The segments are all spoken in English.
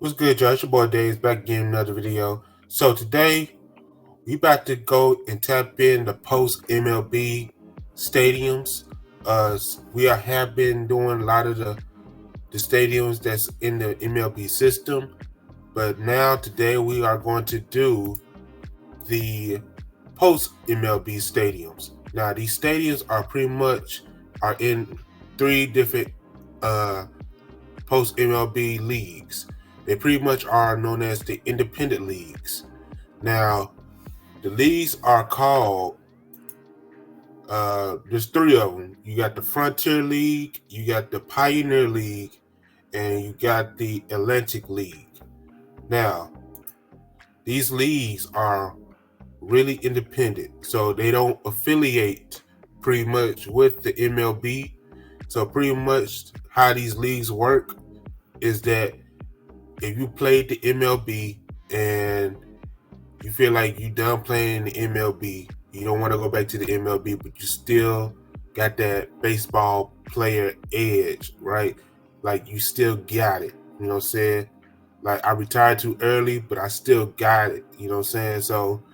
What's good, y'all? It's your boy Dave's back again another video. So today we about to go and tap in the post MLB stadiums. We have been doing a lot of the stadiums that's in the MLB system, but now today we are going to do the post MLB stadiums. Now these stadiums are pretty much are in three different uh post MLB leagues. They pretty much are known as the independent leagues. Now, the leagues are called, there's three of them. You got the Frontier League, you got the Pioneer League, and you got the Atlantic League. Now, these leagues are really independent, so they don't affiliate pretty much with the MLB. So, pretty much how these leagues work is that if you played the MLB and you feel like you done playing the MLB, you don't want to go back to the MLB, but you still got that baseball player edge, right? Like you still got it. You know what I'm saying? Like I retired too early, but I still got it. You know what I'm saying? So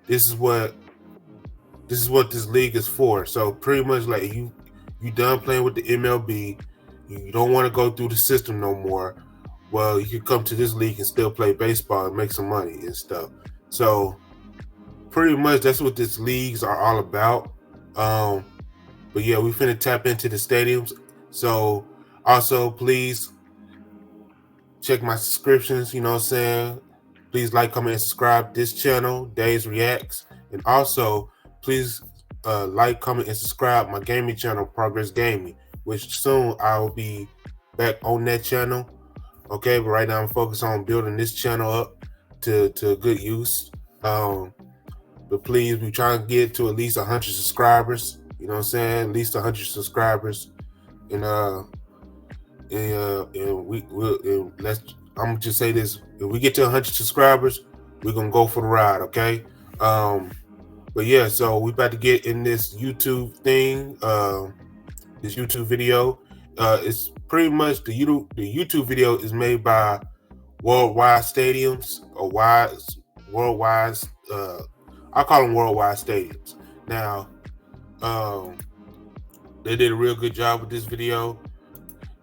this is what this league is for. So pretty much like you done playing with the MLB, you don't want to go through the system no more. Well, you can come to this league and still play baseball and make some money and stuff. So pretty much that's what these leagues are all about. Um, but yeah, we finna tap into the stadiums. So also please check my subscriptions, you know what I'm saying? Please like, comment, and subscribe this channel, Days Reacts. And also please like, comment, and subscribe my gaming channel, Progress Gaming, which soon I will be back on that channel. Okay, but right now I'm focused on building this channel up to good use. But please, we trying to get to at least 100 subscribers. You know what I'm saying? At least 100 subscribers, and let's. I'm gonna just say this: if we get to 100 subscribers, we're gonna go for the ride. Okay. But yeah, so we about to get in this YouTube thing. This YouTube video. It's pretty much the YouTube video is made by Worldwide Stadiums or Worldwide. I call them Worldwide Stadiums. Now, they did a real good job with this video.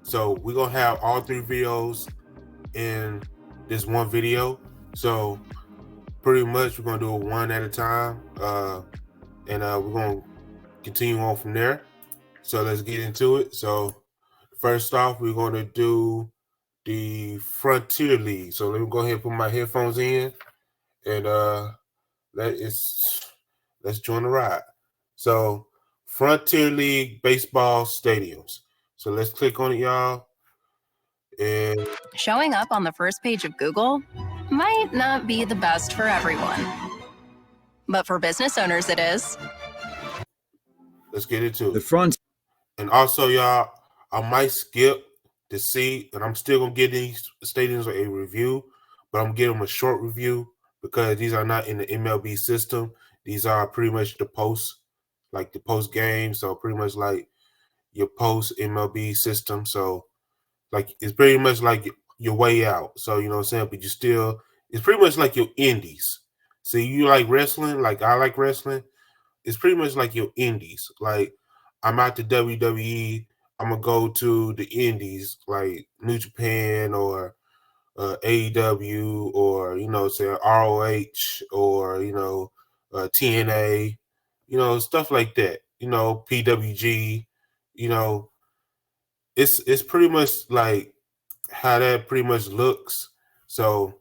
So we're gonna have all three videos in this one video. So pretty much we're gonna do it one at a time, and we're gonna continue on from there. So let's get into it. So first off, we're gonna do the Frontier League. So let me go ahead and put my headphones in, and let's join the ride. So Frontier League baseball stadiums. So let's click on it, y'all. And Showing up on the first page of Google might not be the best for everyone. But for business owners, it is. let's get into it. The front. And also, y'all, I might skip the C, and I'm still gonna give these stadiums a review, but I'm gonna give them a short review because these are not in the MLB system. These are pretty much the post, like the post game. So pretty much like your post MLB system. So like it's pretty much like your way out. So you know what I'm saying, but you still it's pretty much like your indies. So you like wrestling, like I like wrestling. It's pretty much like your indies. Like I'm out to WWE, I'm gonna go to the indies like New Japan or AEW or say ROH or TNA, stuff like that. PWG. You know, it's pretty much like how that pretty much looks. So,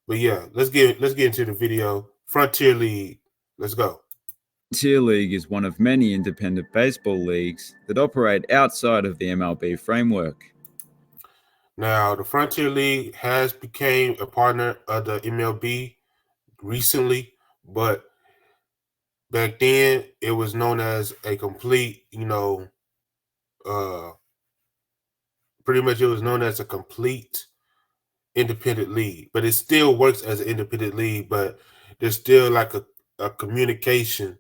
but yeah, let's get into the video. Frontier League, let's go. Frontier League is one of many independent baseball leagues that operate outside of the MLB framework. Now, the Frontier League has became a partner of the MLB recently, but back then it was known as a complete, pretty much it was known as a complete independent league. But it still works as an independent league, but there's still like a communication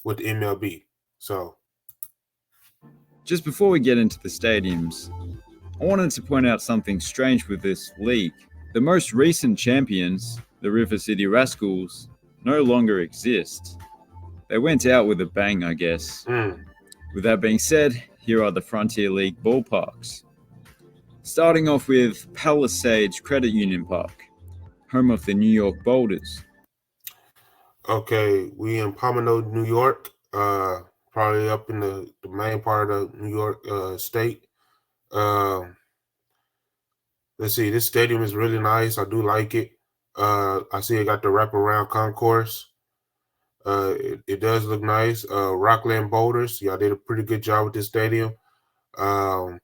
with the MLB. So, just before we get into the stadiums, I wanted to point out something strange with this league. The most recent champions, the River City Rascals, no longer exist. They went out with a bang, I guess. Mm. With that being said, here are the Frontier League ballparks. Starting off with Palisades Credit Union Park, home of the New York Boulders. Okay, we in Pomino, New York. Probably up in the main part of New York state. Um, let's see. This stadium is really nice. I do like it. I see it got the wraparound concourse. It does look nice. Rockland Boulders, y'all did a pretty good job with this stadium. Um,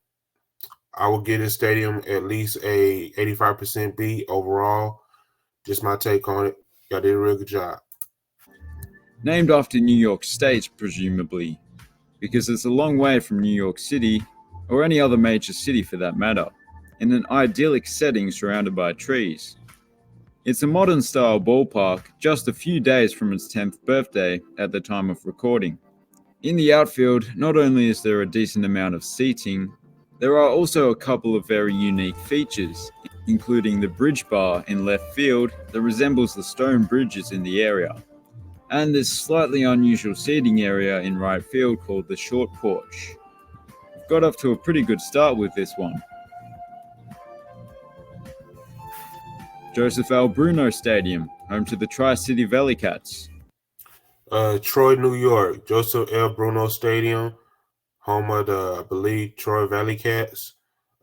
I would give this stadium at least a 85% B overall. Just my take on it. Y'all did a real good job. Named after New York State, presumably, because it's a long way from New York City, or any other major city for that matter, in an idyllic setting surrounded by trees. It's a modern style ballpark just a few days from its 10th birthday at the time of recording. In the outfield, not only is there a decent amount of seating, there are also a couple of very unique features, including the bridge bar in left field that resembles the stone bridges in the area, and this slightly unusual seating area in right field called the short porch. We've got off to a pretty good start with this one. Joseph L. Bruno Stadium, home to the Tri-City Valley Cats. Troy, New York. Joseph L. Bruno Stadium, home of the, I believe, Troy Valley Cats.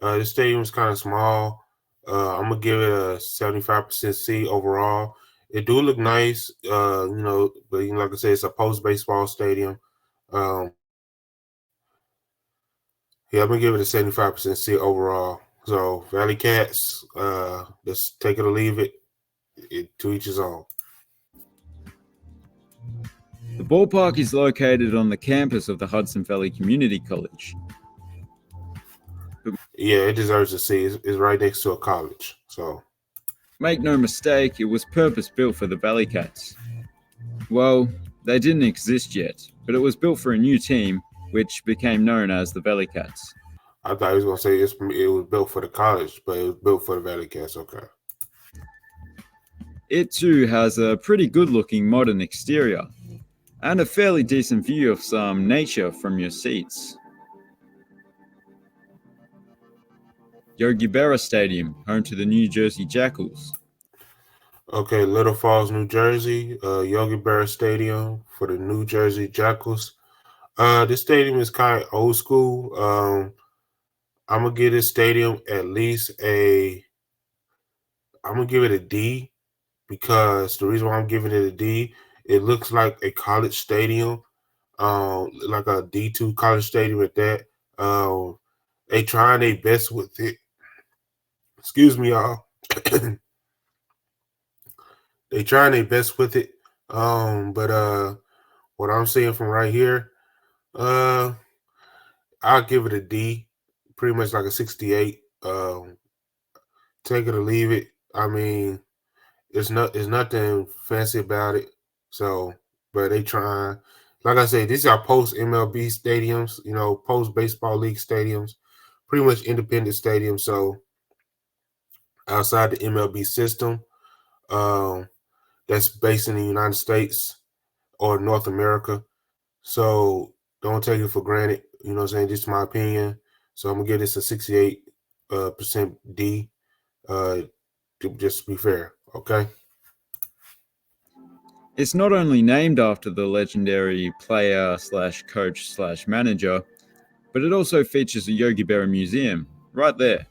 The stadium is kind of small. I'm gonna give it a 75% C overall. It do look nice, but like I said, it's a post baseball stadium. Um, yeah, I'm gonna give it a 75% C overall. So Valley Cats, just take it or leave it. To each his own. The ballpark is located on the campus of the Hudson Valley Community College. Yeah, it deserves a C. It's right next to a college, so. Make no mistake, it was purpose-built for the Valley Cats. Well, they didn't exist yet, but it was built for a new team, which became known as the Valley Cats. I thought he was gonna say it was built for the college, but it was built for the Valley Cats. Okay. It too has a pretty good-looking modern exterior, and a fairly decent view of some nature from your seats. Yogi Berra Stadium, home to the New Jersey Jackals. Okay, Little Falls, New Jersey, Yogi Berra Stadium for the New Jersey Jackals. This stadium is kind of old school. I'm gonna give this stadium at least I'm gonna give it a D because the reason why I'm giving it a D, it looks like a college stadium, like a D2 college stadium at that. They trying their best with it. Excuse me, y'all. They trying their best with it. But what I'm seeing from right here, uh, I'll give it a D, pretty much like a 68. Take it or leave it. I mean, it's nothing fancy about it. So, but they trying. Like I said, these are post MLB stadiums, post baseball league stadiums, pretty much independent stadiums. So outside the MLB system, um, that's based in the United States or North America. So don't take it for granted. You know what I'm saying? Just my opinion. So I'm gonna give this a 68 percent D. To just be fair. Okay. It's not only named after the legendary player slash coach slash manager, but it also features a Yogi Berra museum, right there.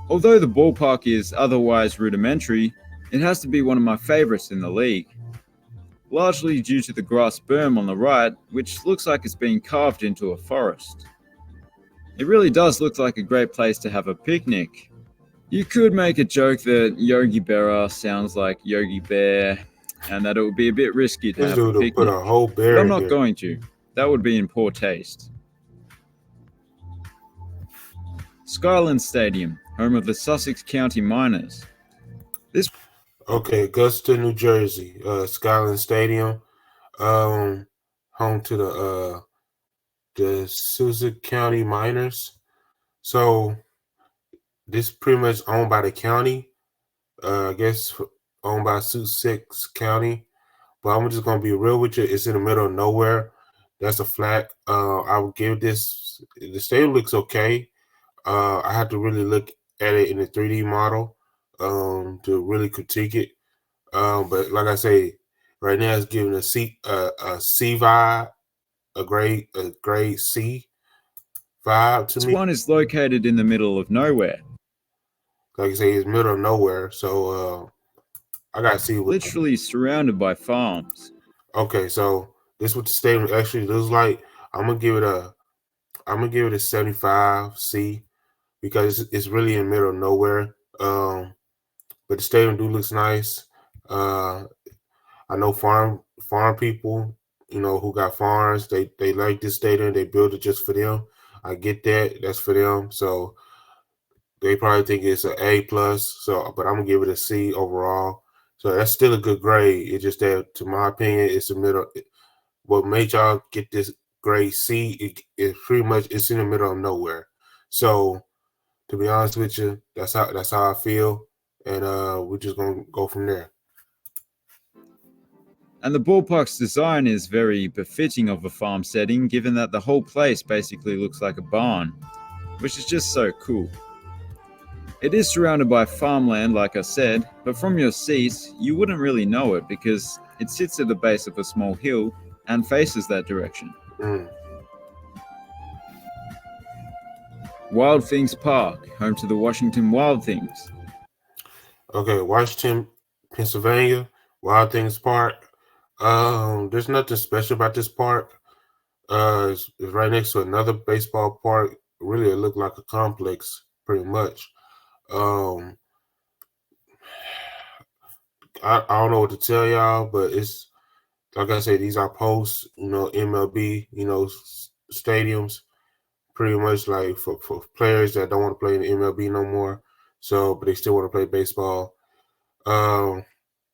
Although the ballpark is otherwise rudimentary, it has to be one of my favourites in the league. Largely due to the grass berm on the right, which looks like it's been carved into a forest. It really does look like a great place to have a picnic. You could make a joke that Yogi Berra sounds like Yogi Bear, and that it would be a bit risky to This have a dude will put picnic. a whole But bear I'm in not here. going to. That would be in poor taste. Skyland Stadium, home of the Sussex County Miners. Okay, Augusta, New Jersey, Skyline Stadium, home to the Sussex County Miners. So this pretty much owned by the county. I guess owned by Sussex County. But I'm just gonna be real with you. It's in the middle of nowhere. That's a flat. I would give this. The stadium looks okay. I had to really look at it in a 3D model to really critique it. But like I say, right now it's giving a C vibe, a grade C vibe to This me. one is located in the middle of nowhere, Like I say, it's middle of nowhere. So I gotta see what. literally surrounded by farms. Okay, so this is what the stadium actually looks like. I'm gonna give it a I'm gonna give it a 75 C because it's really in the middle of nowhere. But the stadium do looks nice. Uh, I know farm people, who got farms. They like this stadium. They build it just for them. I get that. That's for them. So they probably think it's an A plus. So, but I'm gonna give it a C overall. So that's still a good grade. It's just that, to my opinion, it's the middle. What made y'all get this grade C? It pretty much it's in the middle of nowhere. So to be honest with you, that's how I feel, and we're just gonna go from there. And the ballpark's design is very befitting of a farm setting, given that the whole place basically looks like a barn, which is just so cool. It is surrounded by farmland, like I said, but from your seat, you wouldn't really know it because it sits at the base of a small hill and faces that direction. Mm. Wild Things Park, home to the Washington Wild Things. Okay, Washington, Pennsylvania, Wild Things Park. There's nothing special about this park. It's right next to another baseball park. Really, it looked like a complex, pretty much. Um, I don't know what to tell y'all, but it's like I said, these are post, MLB, stadiums, pretty much like for players that don't want to play in the MLB no more. So, but they still want to play baseball. Um,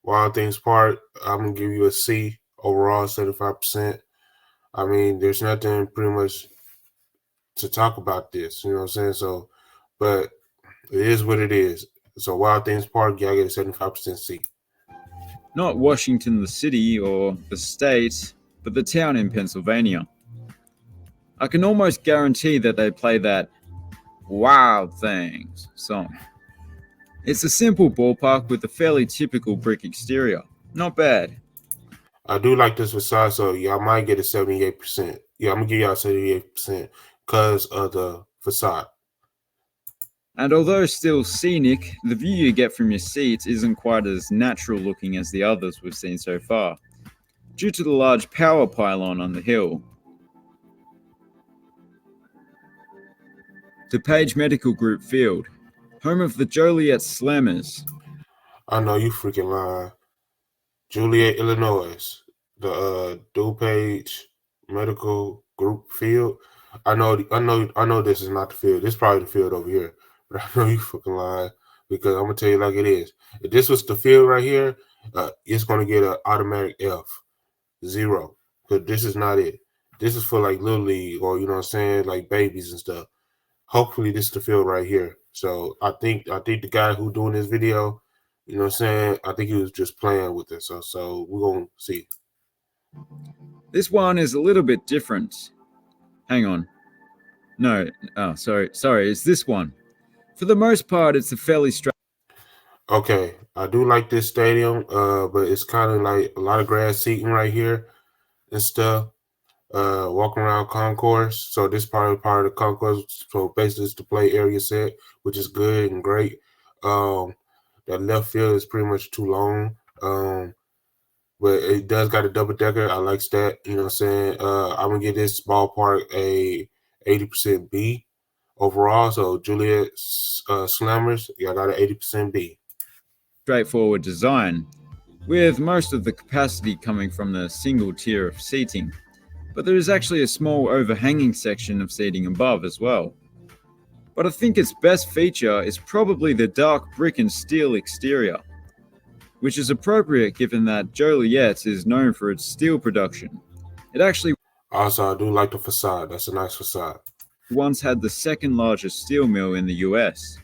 Wild Things Park, I'm gonna give you a C overall, 75%. I mean, there's nothing pretty much to talk about this, you know what I'm saying? So, but it is what it is. So, Wild Things Park, yeah, I get a 75% C. Not Washington, the city or the state, but the town in Pennsylvania. I can almost guarantee that they play that Wild Things song. It's a simple ballpark with a fairly typical brick exterior. Not bad. I do like this facade, so yeah, I might get a 78%. Yeah, I'm gonna give y'all 78% because of the facade. And although still scenic, the view you get from your seats isn't quite as natural looking as the others we've seen so far, due to the large power pylon on the hill. DePage Medical Group Field, home of the Joliet Slammers. I know you freaking lying. Juliet, Illinois, the DuPage Medical Group Field. I know this is not the field. This is probably the field over here, but I know you fucking lying because I'm gonna tell you like it is. If this was the field right here, it's gonna get an automatic F, 0, because this is not it. This is for like little league or what I'm saying, like babies and stuff. Hopefully, this is the field right here. So I think the guy who doing this video, what I'm saying, I think he was just playing with it. So we're gonna see. This one is a little bit different. Hang on. No, sorry, it's this one. For the most part, it's a fairly Okay, I do like this stadium, but it's kind of like a lot of grass seating right here and stuff. Walking around concourse. So this part of the concourse. So basically, it's the play area set, which is good and great. Um, that left field is pretty much too long. But it does got a double decker. I like that. You know what I'm saying? I'm gonna give this ballpark a 80% B overall. So Juliet Slammers, yeah, I got an 80% B. straightforward design, with most of the capacity coming from the single tier of seating. But there is actually a small overhanging section of seating above as well. But I think its best feature is probably the dark brick and steel exterior, which is appropriate given that Joliet is known for its steel production. It actually Also, I do like the facade. That's a nice facade. once had the second largest steel mill in the US.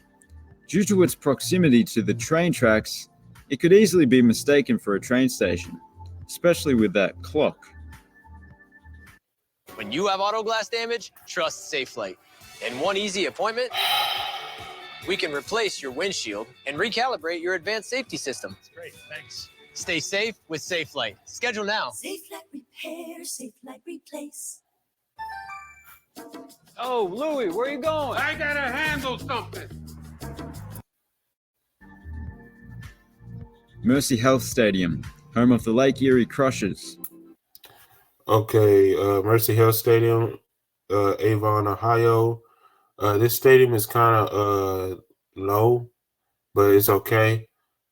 Due to its proximity to the train tracks, it could easily be mistaken for a train station, especially with that clock. When you have auto glass damage, trust SafeLight. In one easy appointment, we can replace your windshield and recalibrate your advanced safety system. That's great, thanks. Stay safe with SafeLight. Schedule now. SafeLight Repair, SafeLight Replace. Oh, Louie, where you going? I gotta handle something. Mercy Health Stadium, home of the Lake Erie Crushers. Okay, Mercy Health Stadium, Avon, Ohio. This stadium is kind of low, but it's okay.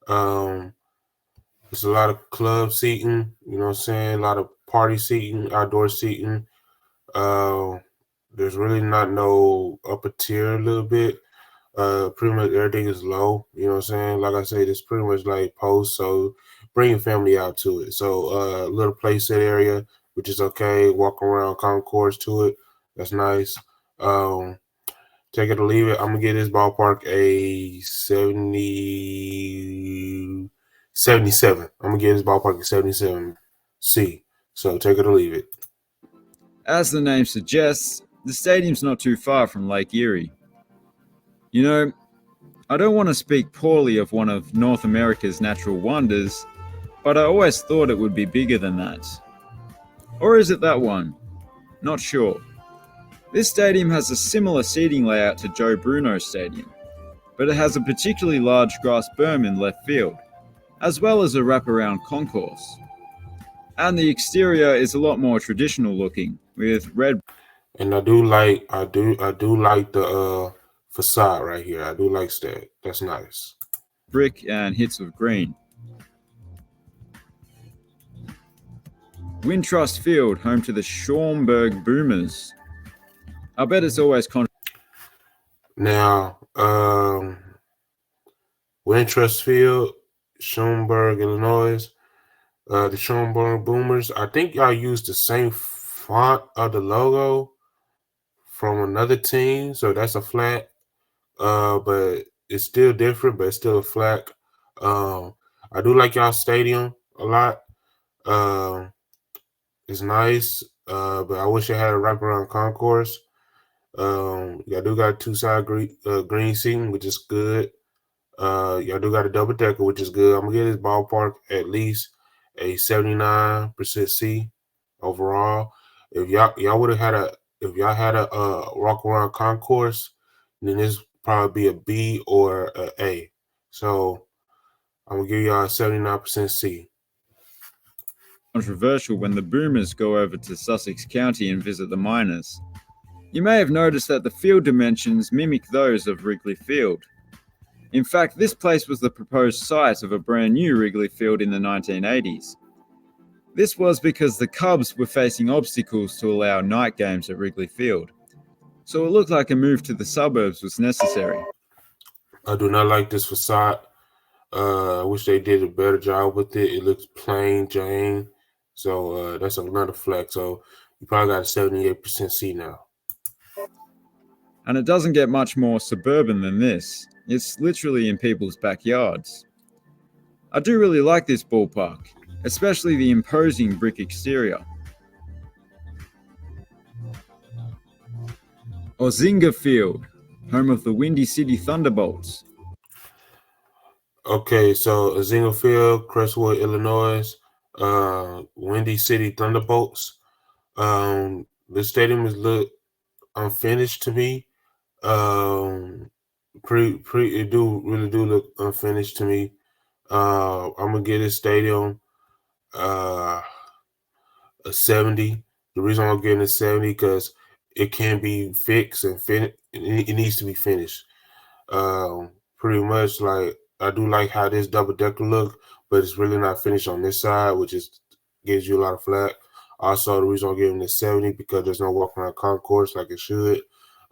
There's a lot of club seating, you know what I'm saying? A lot of party seating, outdoor seating. There's really not no upper tier a little bit. Pretty much everything is low, you know what I'm saying? Like I said, it's pretty much like post, so bring your family out to it. So little play set area, which is okay. Walk around concourse to it. That's nice. Take it or leave it. I'm gonna give this ballpark a 77. I'm gonna give this ballpark a 77C. So take it or leave it. As the name suggests, the stadium's not too far from Lake Erie. You know, I don't want to speak poorly of one of North America's natural wonders, but I always thought it would be bigger than that. Or is it that one? Not sure. This stadium has a similar seating layout to Joe Bruno Stadium, but it has a particularly large grass berm in left field, as well as a wraparound concourse. And the exterior is a lot more traditional looking, with red. And I do like the facade right here. I do like that. That's nice. Brick and hits of green. Wintrust Field, home to the Schaumburg Boomers. I bet it's always Now, Wintrust Field, Schaumburg, Illinois. The Schaumburg Boomers. I think y'all used the same font of the logo from another team, so that's a flat. But it's still different, but it's still a flag. I do like y'all stadium a lot. It's nice, but I wish it had a wraparound concourse. Y'all do got two-side green seating, which is good. Y'all do got a double decker, which is good. I'm gonna give this ballpark at least a 79% C overall. If y'all would have had a walk around concourse, then this probably be a B or a A. So I'm gonna give y'all a 79% C. controversial when the Boomers go over to Sussex County and visit the Miners. You may have noticed that the field dimensions mimic those of Wrigley Field. In fact, this place was the proposed site of a brand new Wrigley Field in the 1980s. This was because the Cubs were facing obstacles to allow night games at Wrigley Field, so it looked like a move to the suburbs was necessary. I do not like this facade. I wish they did a better job with it. It looks plain Jane. So that's another flex. So you probably got a 78% C now. And it doesn't get much more suburban than this. It's literally in people's backyards. I do really like this ballpark, especially the imposing brick exterior. Ozinga Field, home of the Windy City Thunderbolts. Okay, so Ozinga Field, Crestwood, Illinois, Windy City Thunderbolts. The stadium is look unfinished to me. It really do look unfinished to me. I'm gonna give this stadium a 70. The reason I'm giving it 70 because it can be fixed and it needs to be finished. Pretty much like I do like how this double decker look, but it's really not finished on this side, which is gives you a lot of flack. Also, the reason I'm giving it 70 because there's no walk around concourse like it should.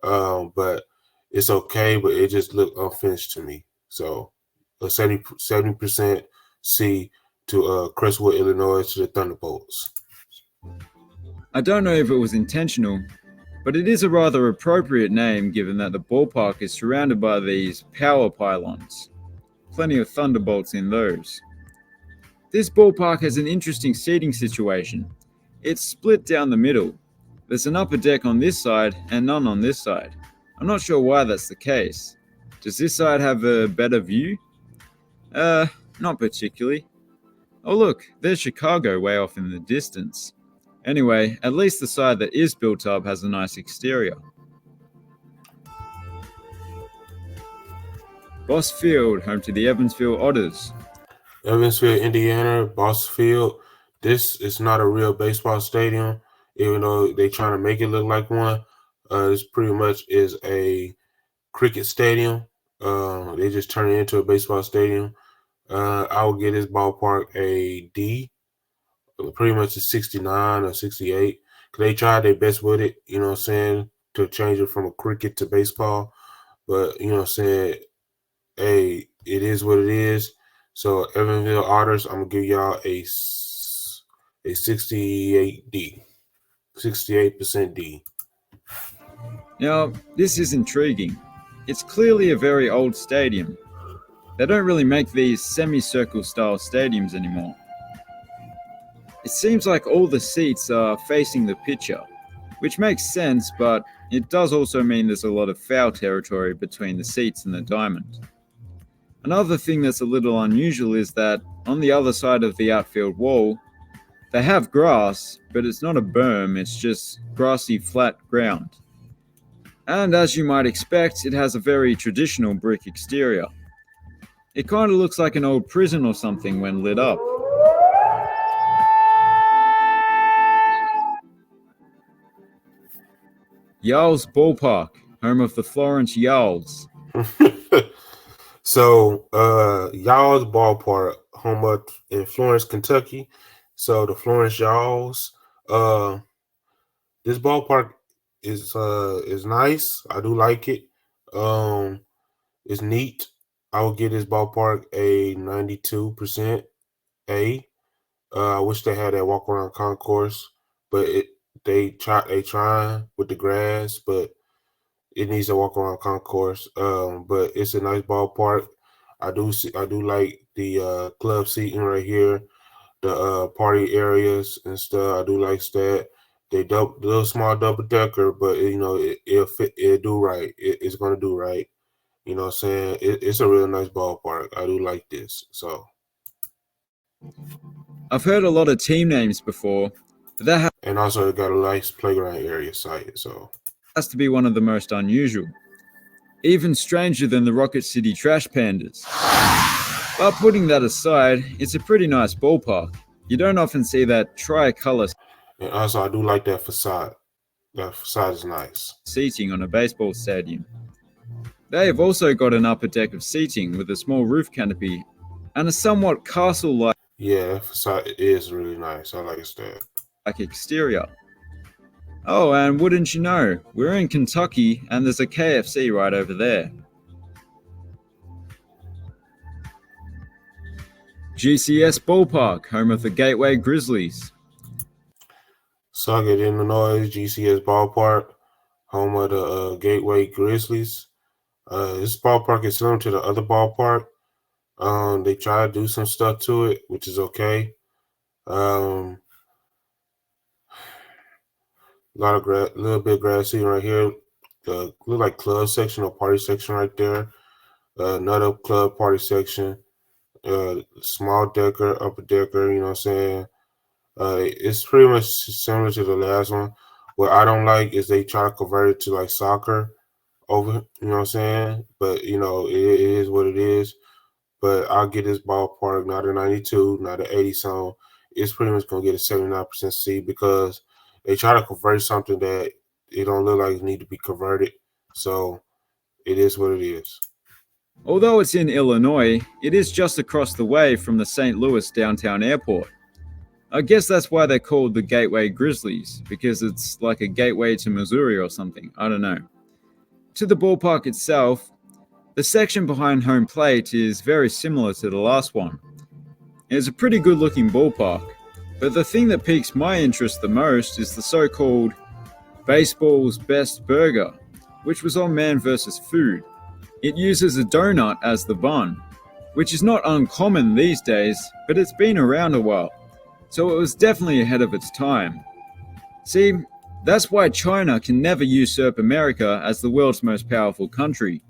But it's okay, but it just looked unfinished to me. So a 70% C to Crestwood, Illinois, to the Thunderbolts. I don't know if it was intentional, but it is a rather appropriate name given that the ballpark is surrounded by these power pylons. Plenty of thunderbolts in those. This ballpark has an interesting seating situation. It's split down the middle. There's an upper deck on this side and none on this side. I'm not sure why that's the case. Does this side have a better view? Not particularly. Oh look, there's Chicago way off in the distance. Anyway, at least the side that is built up has a nice exterior. Boss Field, home to the Evansville Otters. Evansville, Indiana, Boss Field. This is not a real baseball stadium, even though they're trying to make it look like one. This pretty much is a cricket stadium. They just turned it into a baseball stadium. I would give this ballpark a D, pretty much a 69 or 68. Cause they tried their best with it, you know what I'm saying, to change it from a cricket to baseball. But you know what I'm saying, hey, it is what it is. So Evansville Otters, I'm gonna give y'all a 68 D, 68% D. Now, this is intriguing. It's clearly a very old stadium. They don't really make these semicircle style stadiums anymore. It seems like all the seats are facing the pitcher, which makes sense, but it does also mean there's a lot of foul territory between the seats and the diamond. Another thing that's a little unusual is that on the other side of the outfield wall, they have grass, but it's not a berm, it's just grassy flat ground. And as you might expect, it has a very traditional brick exterior. It kind of looks like an old prison or something when lit up. Yarls Ballpark, home of the Florence Yarls. So, y'all's ballpark, home up in Florence, Kentucky. So the Florence Yarls. This ballpark is nice. I do like it. It's neat. I would give this ballpark a 92% A. I wish they had that walk around concourse, but they trying with the grass, but it needs to walk around concourse. But it's a nice ballpark. I do like the club seating right here, the party areas and stuff. I do like that. They little small double decker, but you know it'll fit. It'll do right. It's gonna do right. You know what I'm saying? It's a real nice ballpark. I do like this. So I've heard a lot of team names before, but that and also it got a nice playground area site. So has to be one of the most unusual. Even stranger than the Rocket City Trash Pandas. But putting that aside, it's a pretty nice ballpark. You don't often see that tricolor and also I do like that facade. That facade is nice. seating on a baseball stadium. They have also got an upper deck of seating with a small roof canopy and a somewhat castle-like Yeah, that facade is really nice. I like that. exterior. Oh, and wouldn't you know, we're in Kentucky and there's a KFC right over there. GCS Ballpark, home of the Gateway Grizzlies. Sauget, Illinois, GCS Ballpark, home of the Gateway Grizzlies. This ballpark is similar to the other ballpark. They try to do some stuff to it, which is okay. A lot of little bit of grassy right here. The look like club section or party section right there. Another club party section. Small decker, upper decker. You know what I'm saying? It's pretty much similar to the last one. What I don't like is they try to convert it to like soccer over. You know what I'm saying? But you know it is what it is. But I'll get this ballpark not a 92, not an 80 zone. It's pretty much gonna get a 79% C because they try to convert something that it don't look like it need to be converted. So it is what it is. Although it's in Illinois, it is just across the way from the St. Louis downtown airport. I guess that's why they're called the Gateway Grizzlies, because it's like a gateway to Missouri or something, I don't know. To the ballpark itself, the section behind home plate is very similar to the last one. It's a pretty good looking ballpark, but the thing that piques my interest the most is the so-called baseball's best burger, which was on Man vs. Food. It uses a donut as the bun, which is not uncommon these days, but it's been around a while, so it was definitely ahead of its time. See, that's why China can never usurp America as the world's most powerful country.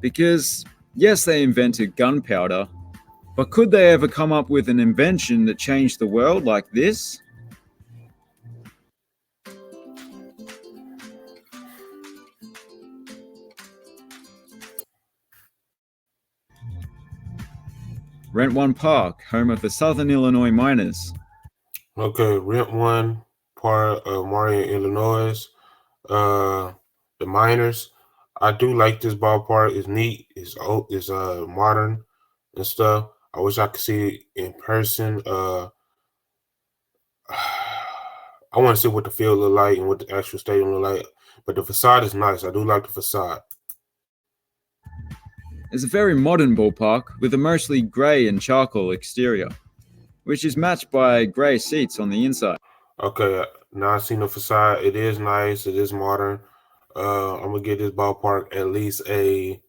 Because, yes, they invented gunpowder, but could they ever come up with an invention that changed the world like this? Rent One Park, home of the Southern Illinois Miners. Okay, Rent One, part of Marion, Illinois. The Miners. I do like this ballpark. It's neat. It's old. It's modern and stuff. I wish I could see it in person. I want to see what the field look like and what the actual stadium look like. But the facade is nice. I do like the facade. It's a very modern ballpark with a mostly grey and charcoal exterior, which is matched by grey seats on the inside. Okay, now I seen the facade. It is nice. It is modern. I'm gonna give this ballpark at least a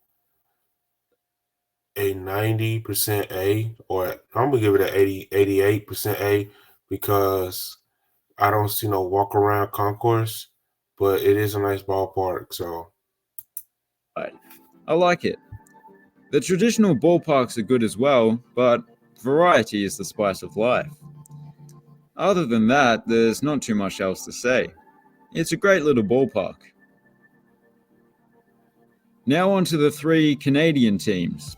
90% A, or I'm gonna give it an 88% A because I don't see no walk around concourse, but it is a nice ballpark. So I like it. The traditional ballparks are good as well, but variety is the spice of life. Other than that, there's not too much else to say. It's a great little ballpark. Now on to the three Canadian teams,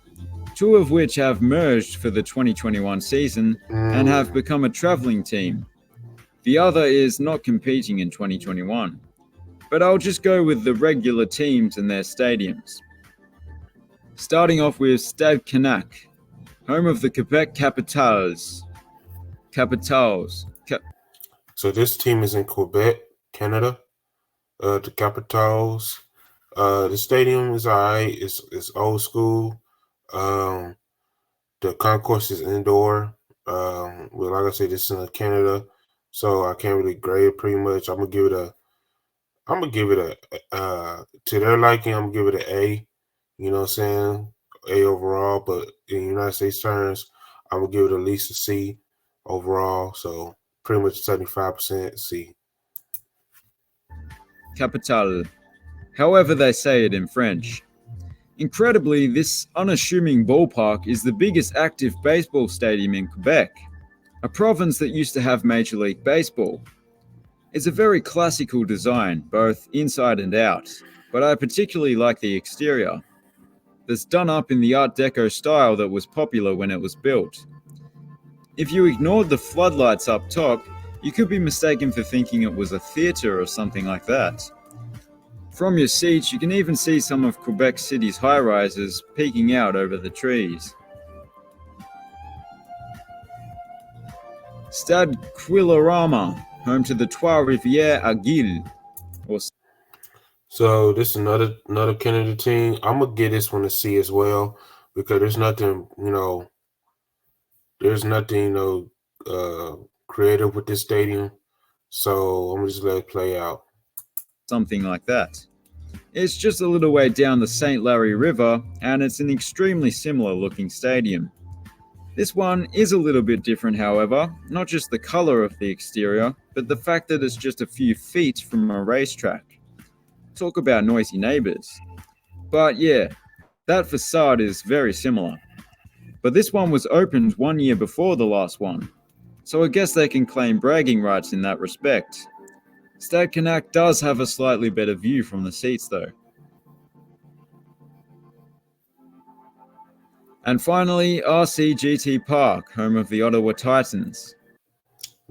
two of which have merged for the 2021 season and have become a travelling team. The other is not competing in 2021. But I'll just go with the regular teams and their stadiums. Starting off with Stade Canac, home of the Quebec Capitals. So this team is in Quebec, Canada. The Capitals. The stadium is alright. It's old school. The concourse is indoor. Well, like I said, this is in Canada, so I can't really grade it pretty much. I'm gonna give it a to their liking. I'm gonna give it an A. You know what I'm saying? A overall, but in United States terms, I'm gonna give it at least a C overall. So pretty much 75% C. Capital, however they say it in French. Incredibly, this unassuming ballpark is the biggest active baseball stadium in Quebec, a province that used to have Major League Baseball. It's a very classical design, both inside and out, but I particularly like the exterior. It's done up in the Art Deco style that was popular when it was built. If you ignored the floodlights up top, you could be mistaken for thinking it was a theatre or something like that. From your seats, you can even see some of Quebec City's high-rises peeking out over the trees. Stade Quilorama, home to the Trois-Rivières Aguiles. So this is another Canada team. I'm gonna give this one a C as well because there's nothing, creative with this stadium. So I'm gonna just let it play out. Something like that. It's just a little way down the St. Larry River, and it's an extremely similar looking stadium. This one is a little bit different, however, not just the color of the exterior, but the fact that it's just a few feet from a racetrack. Talk about noisy neighbors. But yeah, that facade is very similar. But this one was opened 1 year before the last one, so I guess they can claim bragging rights in that respect. Stade Canac does have a slightly better view from the seats though. And finally, RCGT Park, home of the Ottawa Titans.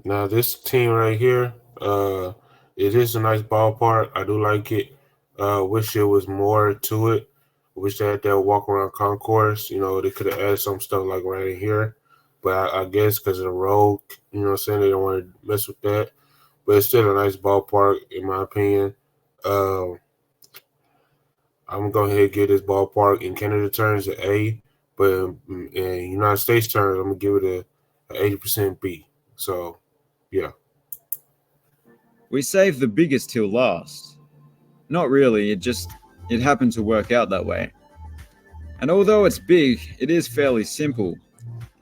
Now this team right here, it is a nice ballpark. I do like it. Wish there was more to it. Wish they had that walk around concourse. They could have added some stuff like right in here. But I guess because of the road, you know what I'm saying, they don't want to mess with that. But it's still a nice ballpark, in my opinion. I'm going to go ahead and give this ballpark in Canada terms an A. But in United States terms, I'm going to give it an 80% B. So, yeah. We saved the biggest till last. Not really, it happened to work out that way. And although it's big, it is fairly simple.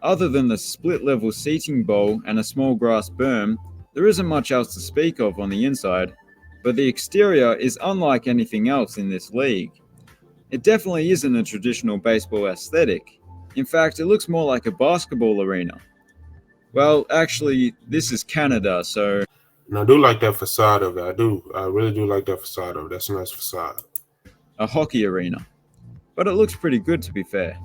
Other than the split-level seating bowl and a small grass berm, there isn't much else to speak of on the inside, but the exterior is unlike anything else in this league. It definitely isn't a traditional baseball aesthetic. In fact, it looks more like a basketball arena. Well, actually, this is Canada, so And I do like that facade of it. I really do like that facade of it. That's a nice facade. a hockey arena. But it looks pretty good, to be fair.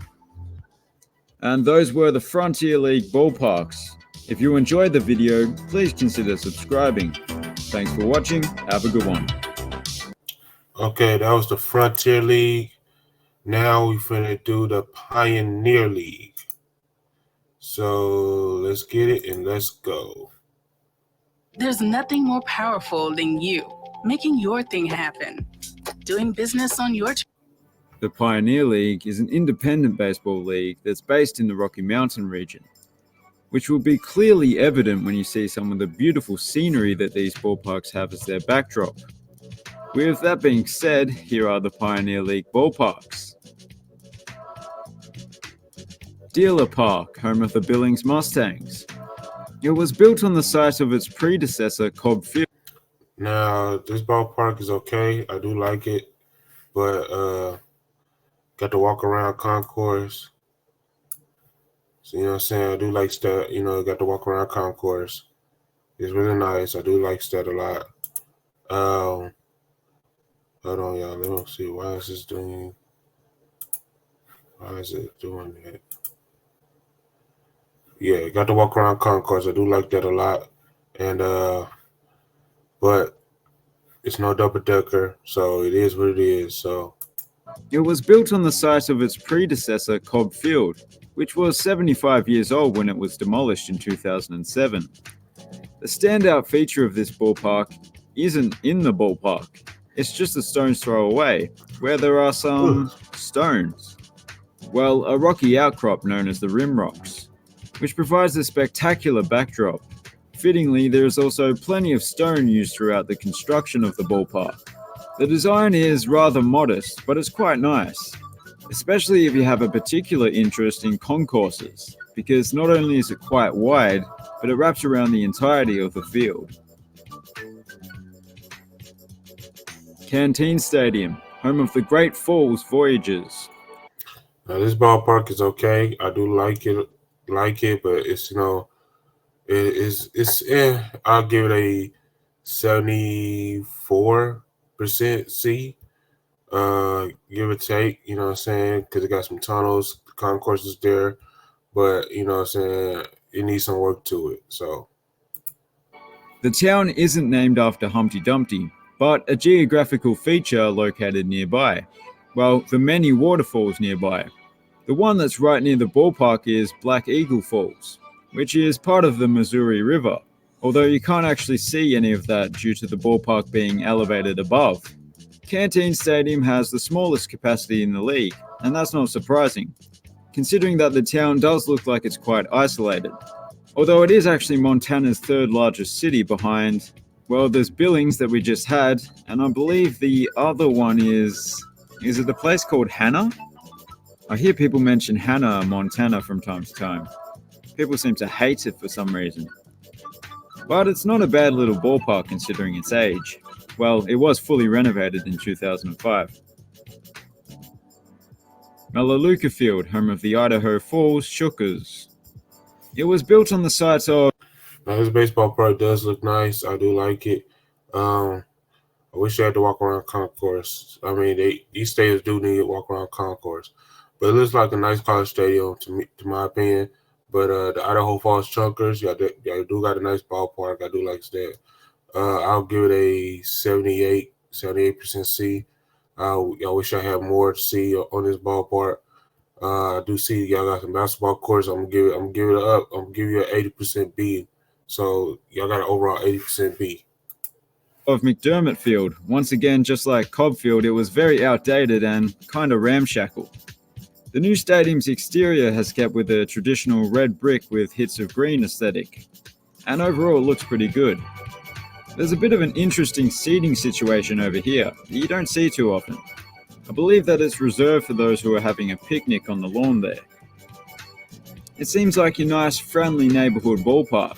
And those were the Frontier League ballparks. If you enjoyed the video, please consider subscribing. Thanks for watching. Have a good one. Okay, that was the Frontier League. Now we finna do the Pioneer League. So let's get it and let's go. There's nothing more powerful than you making your thing happen, doing business on your terms. The Pioneer League is an independent baseball league that's based in the Rocky Mountain region, which will be clearly evident when you see some of the beautiful scenery that these ballparks have as their backdrop. With that being said, here are the Pioneer League ballparks. Dealer Park, home of the Billings Mustangs. It was built on the site of its predecessor, Cobb Field. Now this ballpark is okay. I do like it, but got to walk around concourse. So you know what I'm saying? I do like that. Got to walk around concourse. It's really nice. I do like that a lot. Hold on, y'all. Let me see. Why is it doing that? Yeah, got to walk around concourse. I do like that a lot. And but it's no double decker, so it is what it is. So it was built on the site of its predecessor, Cobb Field, which was 75 years old when it was demolished in 2007. The standout feature of this ballpark isn't in the ballpark. It's just a stone's throw away, where there are some stones. Well, a rocky outcrop known as the Rim Rocks, which provides a spectacular backdrop. Fittingly, there is also plenty of stone used throughout the construction of the ballpark. The design is rather modest, but it's quite nice, especially if you have a particular interest in concourses, because not only is it quite wide, but it wraps around the entirety of the field. Canteen Stadium, home of the Great Falls Voyagers. Now this ballpark is okay. I do like it, but it's I'll give it a 74% C. Give or take, you know what I'm saying? Because it got some tunnels, the concourse is there, but you know what I'm saying, it needs some work to it. So the town isn't named after Humpty Dumpty, but a geographical feature located nearby. Well, the many waterfalls nearby. The one that's right near the ballpark is Black Eagle Falls, which is part of the Missouri River, although you can't actually see any of that due to the ballpark being elevated above. Canteen Stadium has the smallest capacity in the league, and that's not surprising, considering that the town does look like it's quite isolated. Although it is actually Montana's third largest city behind, well, there's Billings that we just had, and I believe the other one is it the place called Hanna? I hear people mention Hanna, Montana from time to time. People seem to hate it for some reason. But it's not a bad little ballpark considering its age. Well, it was fully renovated in 2005. Melaleuca Field, home of the Idaho Falls Shookers. It was built on the site of... Now this baseball park does look nice. I do like it. I wish I had to walk around concourse. I mean, these stadiums do need to walk around concourse, but it looks like a nice college stadium to my opinion. But the Idaho Falls Chunkers, y'all do got a nice ballpark. I do like that. I'll give it a 78% C. I wish I had more to see on this ballpark. I do see y'all got some basketball courts. I'm gonna give it up. I'm gonna give you an 80% B. So y'all got an overall 80% B. Of McDermott Field. Once again, just like Cobb Field, it was very outdated and kind of ramshackle. The new stadium's exterior has kept with a traditional red brick with hits of green aesthetic, and overall it looks pretty good. There's a bit of an interesting seating situation over here that you don't see too often. I believe that it's reserved for those who are having a picnic on the lawn there. It seems like a nice, friendly neighborhood ballpark.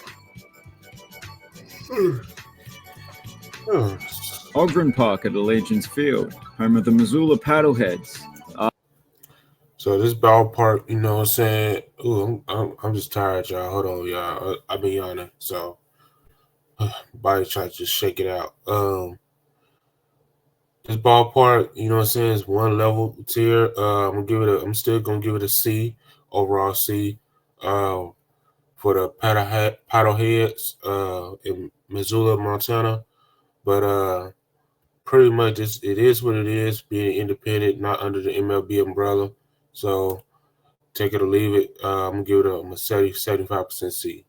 Ogren Park at Allegiance Field, home of the Missoula Paddleheads. So this ballpark, you know what I'm saying? Ooh, I'm just tired, y'all. Hold on, y'all. I've been yawning, so body trying to just shake it out. This ballpark, you know what I'm saying, is one level tier. I'm still gonna give it a C, overall C. For the paddleheads in Missoula, Montana. But pretty much it is what it is, being independent, not under the MLB umbrella. So take it or leave it. I'm gonna give it a 75% C.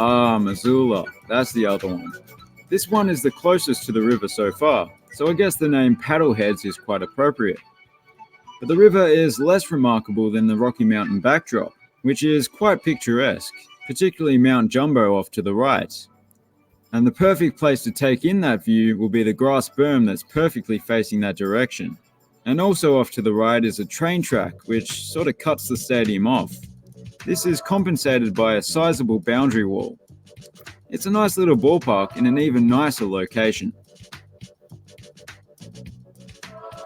Missoula, that's the other one. This one is the closest to the river so far, so I guess the name Paddleheads is quite appropriate. But the river is less remarkable than the Rocky Mountain backdrop, which is quite picturesque, particularly Mount Jumbo off to the right. And the perfect place to take in that view will be the grass berm that's perfectly facing that direction. And also off to the right is a train track, which sort of cuts the stadium off. This is compensated by a sizable boundary wall. It's a nice little ballpark in an even nicer location.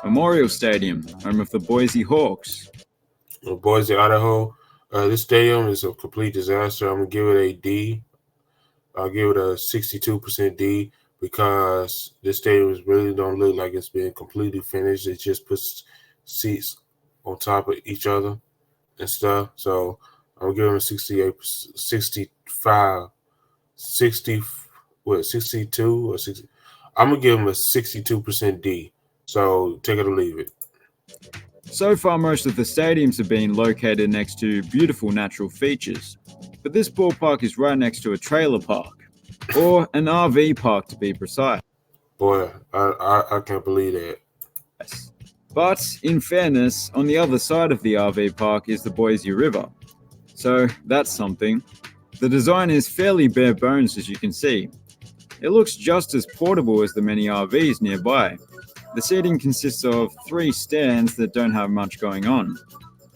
Memorial Stadium, home of the Boise Hawks. Boise, Idaho. This stadium is a complete disaster. I'm gonna give it a D. I'll give it a 62% D because this stadium really don't look like it's been completely finished. It just puts seats on top of each other and stuff. So I'm giving it 62 or 60. I'm gonna give him a 62% D. So take it or leave it. So far, most of the stadiums have been located next to beautiful natural features, but this ballpark is right next to a trailer park, or an RV park to be precise. Boy, I can't believe that. But in fairness, on the other side of the RV park is the Boise River, so that's something. The design is fairly bare bones, as you can see. It looks just as portable as the many RVs nearby. The seating consists of 3 stands that don't have much going on,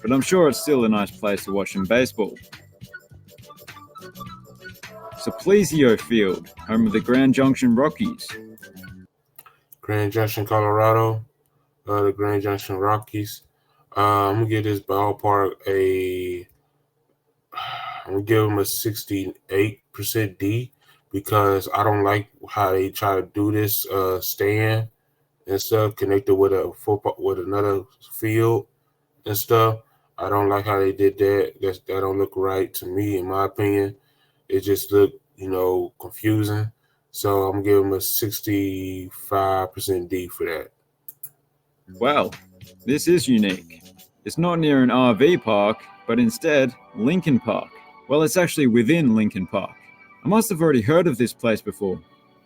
but I'm sure it's still a nice place to watch some baseball. Saplesio Field, home of the Grand Junction Rockies. Grand Junction, Colorado. The Grand Junction Rockies. I'm gonna give this ballpark I'm gonna give them a 68% D because I don't like how they try to do this stand and stuff connected with a football with another field and stuff. I don't like how they did that. That don't look right to me, in my opinion. It just looked, confusing. So I'm gonna give them a 65% D for that. Well, this is unique. It's not near an RV park, but instead Lincoln Park. Well, it's actually within Lincoln Park. I must have already heard of this place before,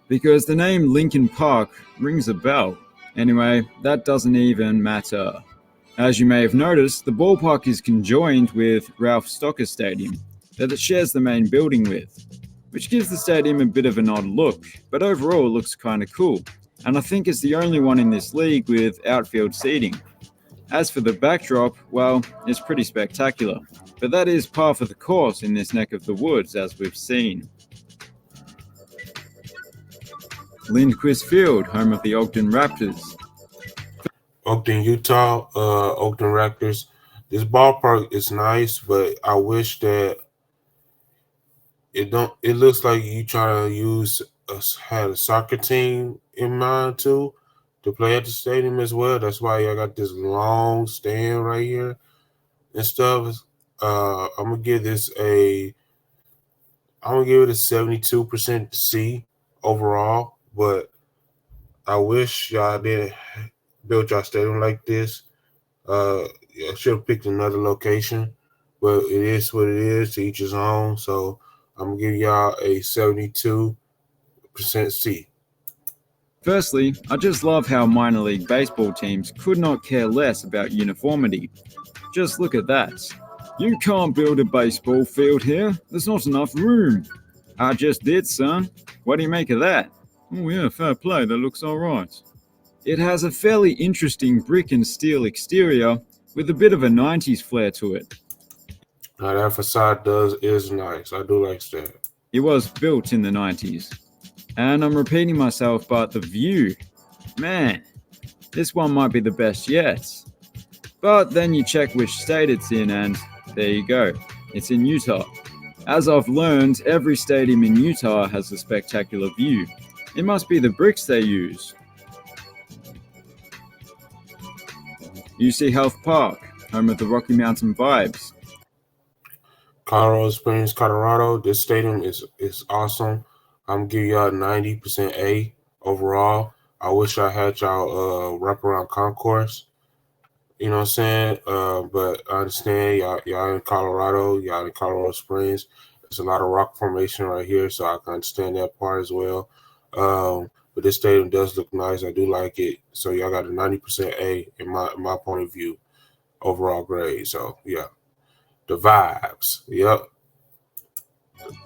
because the name Lincoln Park rings a bell. Anyway, that doesn't even matter. As you may have noticed, the ballpark is conjoined with Ralph Stocker Stadium, that it shares the main building with, which gives the stadium a bit of an odd look, but overall it looks kinda cool, and I think it's the only one in this league with outfield seating. As for the backdrop, well, it's pretty spectacular, but that is par for the course in this neck of the woods, as we've seen. Lindquist Field, home of the Ogden Raptors. Ogden, Utah, Ogden Raptors. This ballpark is nice, but I wish that it looks like you try to had a soccer team in mind too to play at the stadium as well. That's why I got this long stand right here and stuff. I'm gonna give it a 72% C overall, but I wish y'all didn't build y'all stadium like this. I should have picked another location, but it is what it is, to each his own. So I'm gonna give y'all a 72% C. Firstly, I just love how minor league baseball teams could not care less about uniformity. Just look at that. You can't build a baseball field here. There's not enough room. I just did, son. What do you make of that? Oh yeah, fair play, that looks alright. It has a fairly interesting brick and steel exterior with a bit of a 90s flair to it. Now that facade is nice. I do like that. It was built in the 90s. And I'm repeating myself, but the view, man, this one might be the best yet. But then you check which state it's in, and there you go, it's in Utah. As I've learned, every stadium in Utah has a spectacular view. It must be the bricks they use. UC Health Park, home of the Rocky Mountain Vibes. Colorado Springs, Colorado. This stadium is awesome. I'm giving y'all 90% A overall. I wish I had y'all wraparound concourse. You know what I'm saying? But I understand y'all in Colorado, y'all in Colorado Springs. There's a lot of rock formation right here, so I can understand that part as well. But this stadium does look nice. I do like it. So y'all got a 90% A in my point of view, overall grade. So yeah, the vibes. Yep.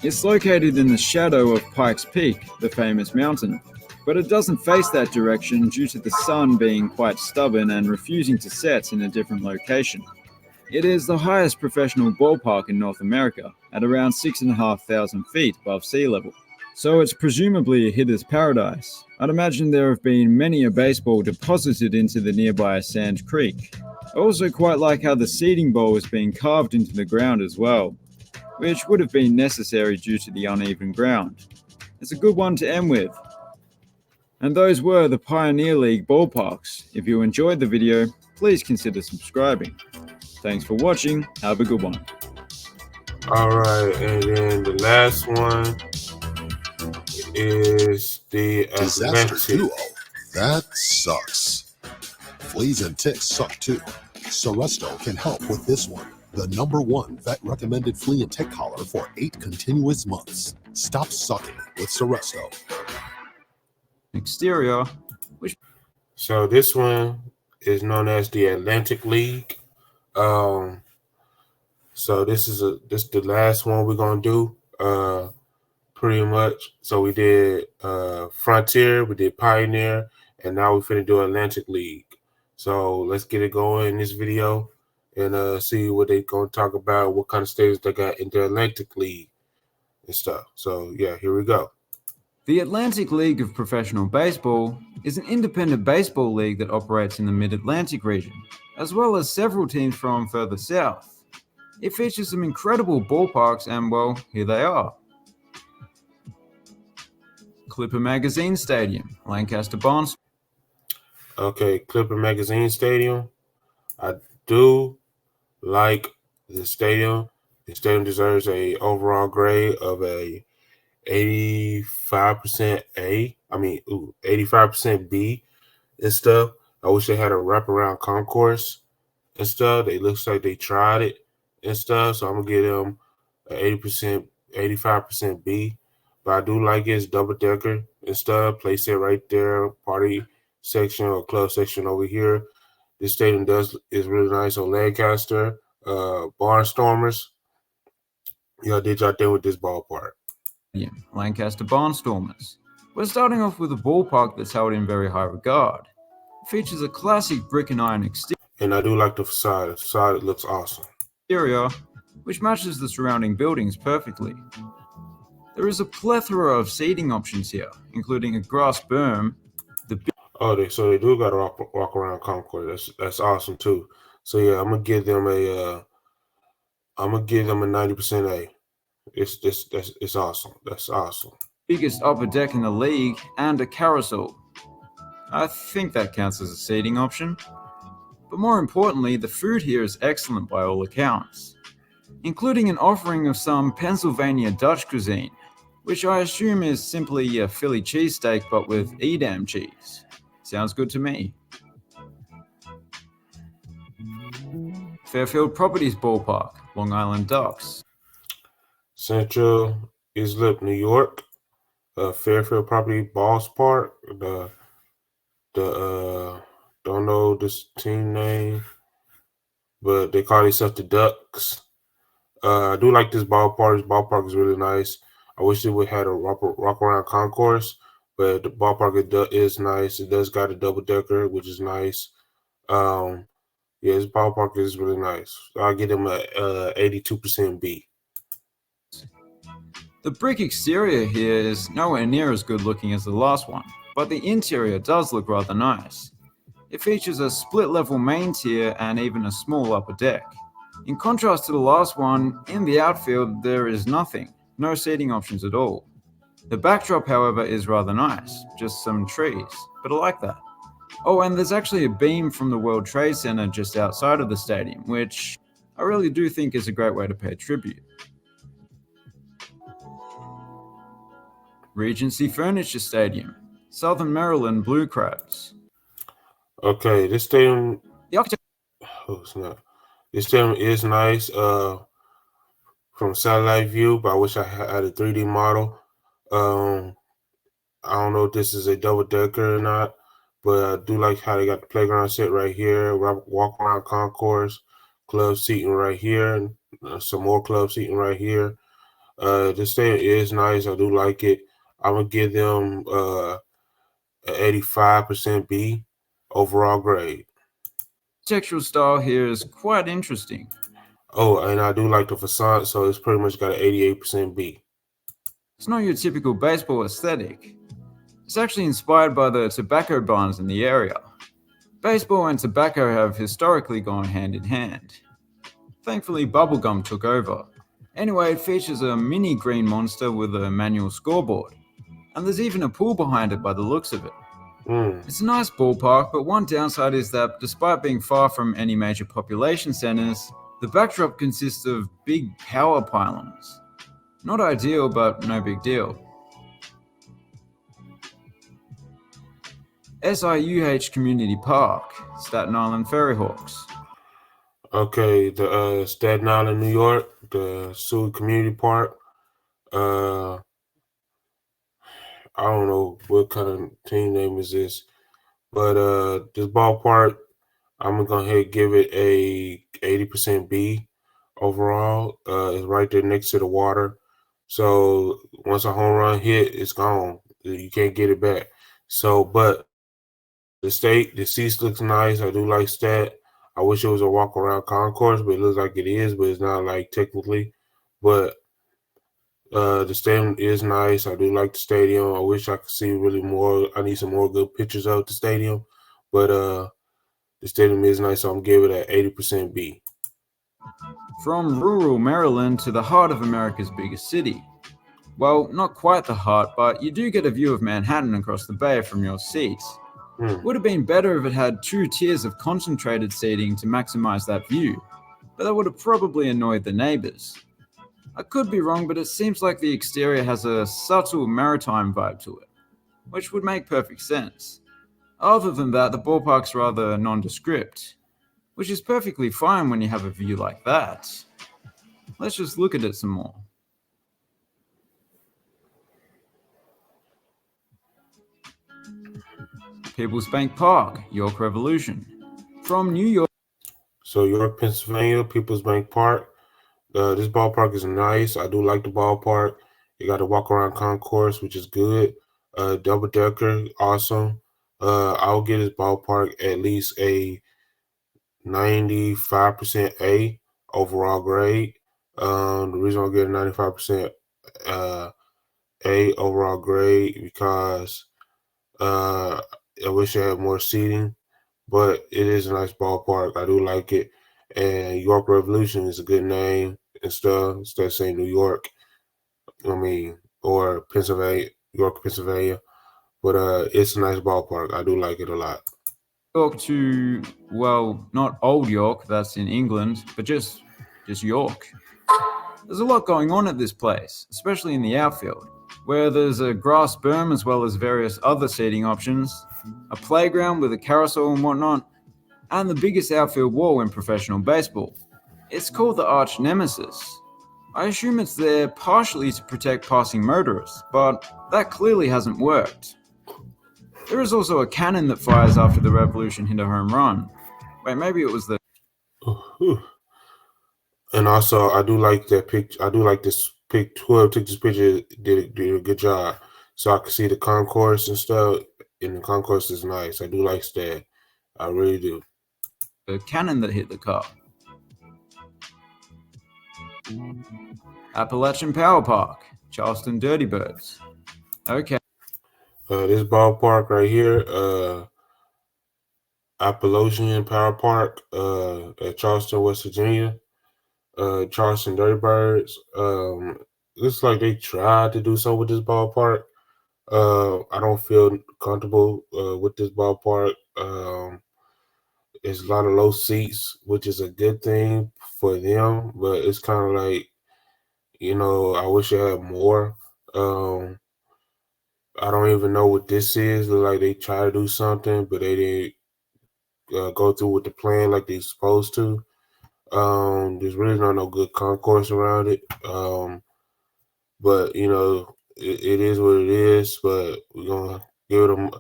It's located in the shadow of Pikes Peak, the famous mountain, but it doesn't face that direction due to the sun being quite stubborn and refusing to set in a different location. It is the highest professional ballpark in North America, at around 6,500 feet above sea level. So it's presumably a hitter's paradise. I'd imagine there have been many a baseball deposited into the nearby Sand Creek. I also quite like how the seeding bowl is being carved into the ground as well, which would have been necessary due to the uneven ground. It's a good one to end with. And those were the Pioneer League ballparks. If you enjoyed the video, please consider subscribing. Thanks for watching. Have a good one. All right, and then the last one is the Disaster Atlantic. Duo. That sucks. Fleas and ticks suck too. Seresto can help with this one. The #1 vet recommended flea and tick collar for 8 continuous months. Stop sucking with Seresto. Exterior, So this one is known as the Atlantic League. So this is the last one we're gonna do. Pretty much. So we did Frontier, we did Pioneer, and now we're finna do Atlantic League. So let's get it going in this video and see what they gonna talk about, what kind of stages they got in the Atlantic League and stuff. So yeah, here we go. The Atlantic League of Professional Baseball is an independent baseball league that operates in the Mid-Atlantic region, as well as several teams from further south. It features some incredible ballparks and, well, here they are. Clipper Magazine Stadium, Lancaster Barnes. Okay, Clipper Magazine Stadium. I do like the stadium. The stadium deserves a overall grade of a 85% A. 85% B and stuff. I wish they had a wraparound concourse and stuff. It looks like they tried it and stuff. So I'm gonna give them an 80%, 85% B. But I do like it's double decker and stuff. Place it right there, party section or club section over here. This stadium is really nice on Lancaster. Barnstormers. Y'all did y'all thing with this ballpark. Yeah, Lancaster Barnstormers. We're starting off with a ballpark that's held in very high regard. It features a classic brick and iron And I do like the facade. The facade looks awesome. Exterior, which matches the surrounding buildings perfectly. There is a plethora of seating options here, including a grass berm. So they do got a walk around concourse. That's awesome too. So yeah, I'm gonna give them a 90% A. It's awesome. That's awesome. Biggest upper deck in the league, and a carousel. I think that counts as a seating option. But more importantly, the food here is excellent by all accounts, including an offering of some Pennsylvania Dutch cuisine, which I assume is simply a Philly cheesesteak but with Edam cheese. Sounds good to me. Fairfield Properties Ballpark, Long Island Ducks. Central Islip, New York. Fairfield Property Balls Park. Don't know this team name, but they call themselves the Ducks. I do like this ballpark. This ballpark is really nice. I wish it would have had a rock around concourse, but the ballpark is nice. It does got a double decker, which is nice. Um, yeah, this ballpark is really nice. I'll give him a 82% B. The brick exterior here is nowhere near as good looking as the last one, but the interior does look rather nice. It features a split level main tier and even a small upper deck. In contrast to the last one, in the outfield there is nothing, no seating options at all. The backdrop, however, is rather nice, just some trees, but I like that. Oh, and there's actually a beam from the World Trade Center just outside of the stadium, which I really do think is a great way to pay tribute. Regency Furniture Stadium, Southern Maryland Blue Crabs. Okay, this stadium. The architecture. Oh, it's not. This stadium is nice. From satellite view, but I wish I had a 3D model. Um, I don't know if this is a double decker or not, but I do like how they got the playground set right here, walk around concourse, club seating right here, and some more club seating right here. This stadium is nice. I do like it. I'm gonna give them an 85% B overall grade. Architectural style here is quite interesting. Oh, and I do like the facade, so it's pretty much got an 88% B. It's not your typical baseball aesthetic. It's actually inspired by the tobacco barns in the area. Baseball and tobacco have historically gone hand in hand. Thankfully, bubblegum took over. Anyway, it features a mini green monster with a manual scoreboard. And there's even a pool behind it by the looks of it. It's a nice ballpark, but one downside is that despite being far from any major population centers, the backdrop consists of big power pylons. Not ideal, but no big deal. SIUH Community Park, Staten Island Ferryhawks. Okay, the Staten Island, New York, the Seward Community Park. I don't know what kind of team name is this, but this ballpark, I'm gonna go ahead and give it a 80% B overall. It's right there next to the water, so once a home run hit, it's gone. You can't get it back. So, but the seats looks nice. I do like that. I wish it was a walk around concourse, but it looks like it is, but it's not like technically. But the stadium is nice. I do like the stadium. I wish I could see really more. I need some more good pictures of the stadium. But the stadium is nice, so I'm giving it an 80% B. From rural Maryland to the heart of America's biggest city. Well, not quite the heart, but you do get a view of Manhattan across the bay from your seat. Would have been better if it had 2 tiers of concentrated seating to maximize that view, but that would have probably annoyed the neighbors. I could be wrong, but it seems like the exterior has a subtle maritime vibe to it, which would make perfect sense. Other than that, the ballpark's rather nondescript, which is perfectly fine when you have a view like that. Let's just look at it some more. People's Bank Park, York Revolution. From New York. So York, Pennsylvania, People's Bank Park. This ballpark is nice. I do like the ballpark. You got to walk around concourse, which is good. Double decker, awesome. I'll give this ballpark at least a 95% A overall grade. The reason I'll get a 95% A overall grade because I wish I had more seating, but it is a nice ballpark. I do like it. And York Revolution is a good name and stuff. Instead of saying New York, or Pennsylvania, York, Pennsylvania. But it's a nice ballpark. I do like it a lot. York to, well, not Old York, that's in England, but just York. There's a lot going on at this place, especially in the outfield, where there's a grass berm as well as various other seating options, a playground with a carousel and whatnot, and the biggest outfield wall in professional baseball. It's called the Arch Nemesis. I assume it's there partially to protect passing motorists, but that clearly hasn't worked. There is also a cannon that fires after the Revolution hit a home run. Wait, maybe it was the... And also, I do like that picture. I do like this pic. Whoever took this picture did a good job. so I can see the concourse and stuff. And the concourse is nice. I do like that. I really do. A cannon that hit the car. Appalachian Power Park, Charleston Dirty Birds. Okay. This ballpark right here, Appalachian Power Park, at Charleston, West Virginia. Charleston Dirty Birds. Looks like they tried to do something with this ballpark. I don't feel comfortable with this ballpark. There's a lot of low seats, which is a good thing for them, but it's kind of like, I wish I had more. Um, I don't even know what this is. Look like they try to do something, but they didn't go through with the plan like they're supposed to. There's really not no good concourse around it. But it is what it is. But we're gonna give them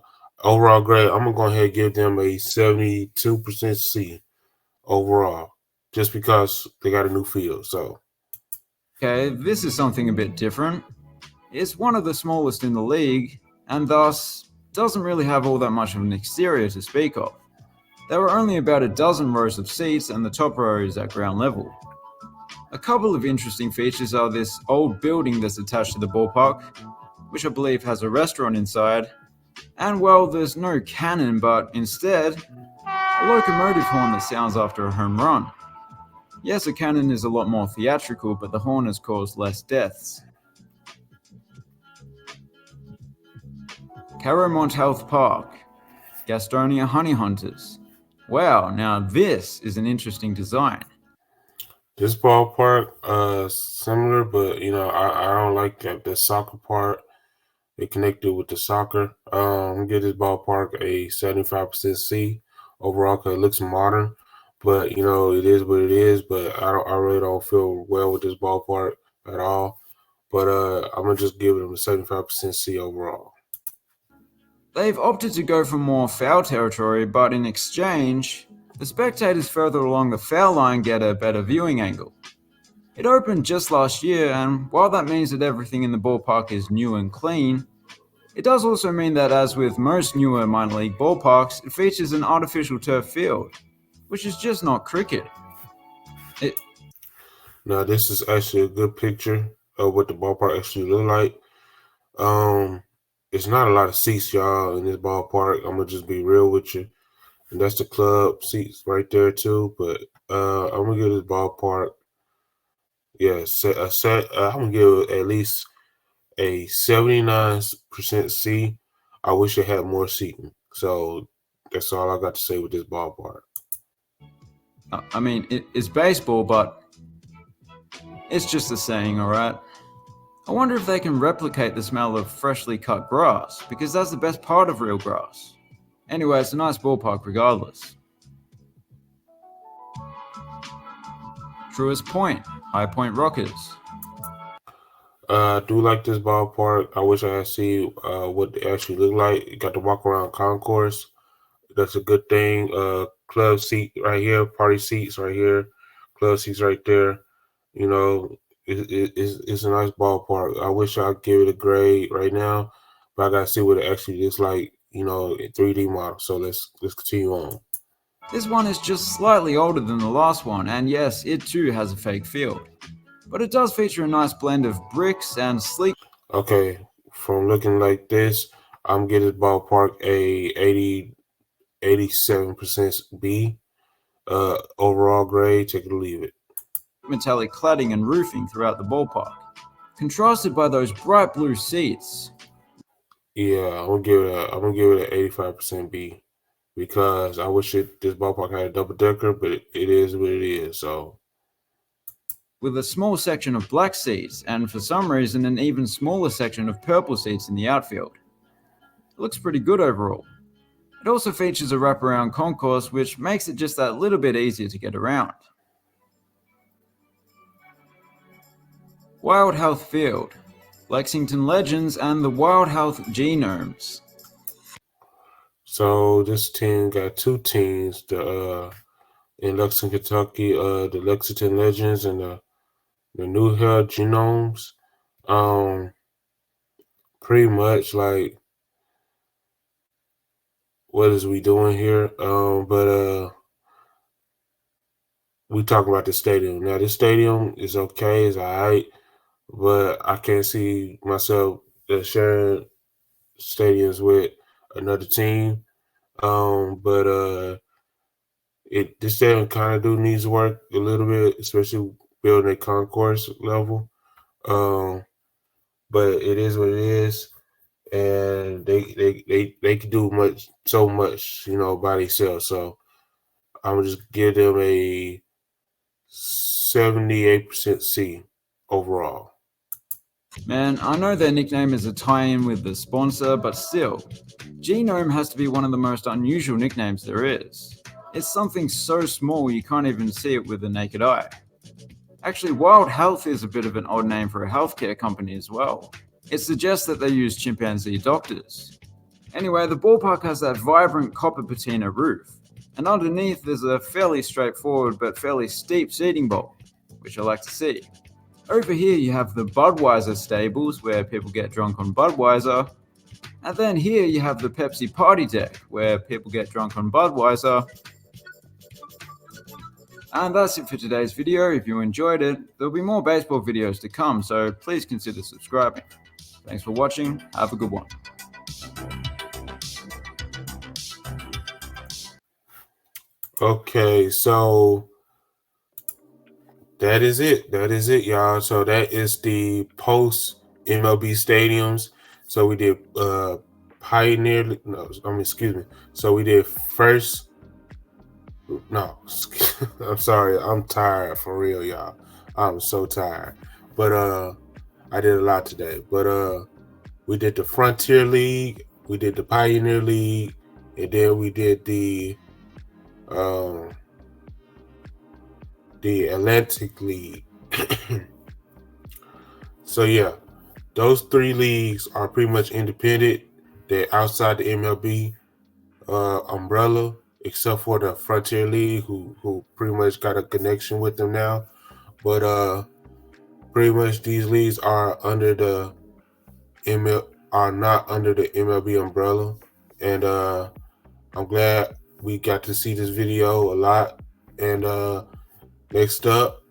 overall grade. I'm gonna go ahead and give them a 72% C overall, just because they got a new field. So Okay, this is something a bit different. It's one of the smallest in the league, and thus doesn't really have all that much of an exterior to speak of. There are only about a dozen rows of seats, and the top row is at ground level. A couple of interesting features are this old building that's attached to the ballpark, which I believe has a restaurant inside, and well, there's no cannon, but instead, a locomotive horn that sounds after a home run. Yes, a cannon is a lot more theatrical, but the horn has caused less deaths. Caromont Health Park, Gastonia Honey Hunters. Wow, now this is an interesting design. this ballpark, similar, but I don't like the soccer part. They connected with the soccer. Give this ballpark a 75% C overall because it looks modern. But it is what it is. But I really don't feel well with this ballpark at all. But I'm gonna just give them a 75% C overall. They've opted to go for more foul territory, but in exchange, the spectators further along the foul line get a better viewing angle. It opened just last year, and while that means that everything in the ballpark is new and clean, it does also mean that, as with most newer minor league ballparks, it features an artificial turf field, which is just not cricket. Now this is actually a good picture of what the ballpark actually look like. Um, it's not a lot of seats, y'all, in this ballpark. I'm gonna just be real with you. And that's the club seats right there too. But I'm gonna give this ballpark, I'm gonna give it at least a 79% C. I wish it had more seating. So that's all I got to say with this ballpark. I mean, it's baseball, but it's just a saying, alright? I wonder if they can replicate the smell of freshly cut grass, because that's the best part of real grass. Anyway, it's a nice ballpark regardless. Truist Point, High Point Rockers. I do like this ballpark. I wish I had seen what it actually looked like. You got the walk around concourse. That's a good thing. Club seat right here, party seats right here, club seats right there. It's a nice ballpark. I wish I could give it a grade right now, but I gotta see what it actually looks like, in 3D model. So let's continue on. This one is just slightly older than the last one, and yes, it too has a fake field. But it does feature a nice blend of bricks and sleek. Okay, from looking like this, I'm getting this ballpark a 87% B. Overall grade, take it or leave it. Metallic cladding and roofing throughout the ballpark, contrasted by those bright blue seats. Yeah, I'm gonna give it an 85% B because I wish this ballpark had a double decker, but it is what it is. So with a small section of black seats, and for some reason an even smaller section of purple seats in the outfield. It looks pretty good overall. It also features a wraparound concourse, which makes it just that little bit easier to get around. Wild Health Field, Lexington Legends and the Wild Health Genomes. So this team got two teams, in Lexington, Kentucky, the Lexington Legends and the New Health Genomes. pretty much like what is we doing here? But we talk about the stadium. Now this stadium is okay, it's alright, but I can't see myself sharing stadiums with another team. But this stadium kind of do needs work a little bit, especially building a concourse level. Um, but it is what it is, and they can do so much, by themselves. So I'm gonna just give them a 78% C overall. Man, I know their nickname is a tie-in with the sponsor, but still, Genome has to be one of the most unusual nicknames there is. It's something so small you can't even see it with the naked eye. Actually, Wild Health is a bit of an odd name for a healthcare company as well. It suggests that they use chimpanzee doctors. Anyway, the ballpark has that vibrant copper patina roof, and underneath there's a fairly straightforward but fairly steep seating bowl, which I like to see. Over here you have the Budweiser stables where people get drunk on Budweiser, and then here you have the Pepsi party deck where people get drunk on Budweiser. And that's it for today's video. If you enjoyed it, there'll be more baseball videos to come, so please consider subscribing. Thanks for watching, have a good one. Okay, so that is it. That is it, y'all. So that is the post MLB stadiums. So we did Pioneer. No, excuse me. So we did first. No, I'm sorry. I'm tired for real, y'all. I'm so tired. But I did a lot today. But we did the Frontier League, we did the Pioneer League, and then we did the Atlantic League. So yeah, those three leagues are pretty much independent. They're outside the MLB umbrella, except for the Frontier League, who pretty much got a connection with them now. But pretty much these leagues are under the not under the MLB umbrella, and I'm glad we got to see this video a lot. And next up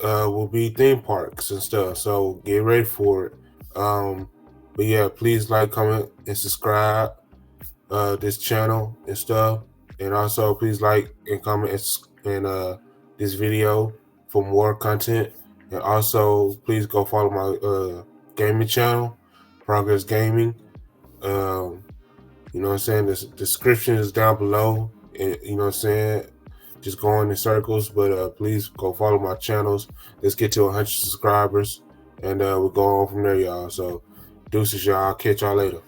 will be theme parks and stuff, so get ready for it. But yeah, please like, comment, and subscribe this channel and stuff, and also please like and comment and this video for more content. And also please go follow my gaming channel, Progress Gaming. You know what I'm saying? The description is down below, and you know what I'm saying, just going in circles. But please go follow my channels. Let's get to 100 subscribers, and we'll go on from there, y'all. So deuces, y'all. I'll catch y'all later.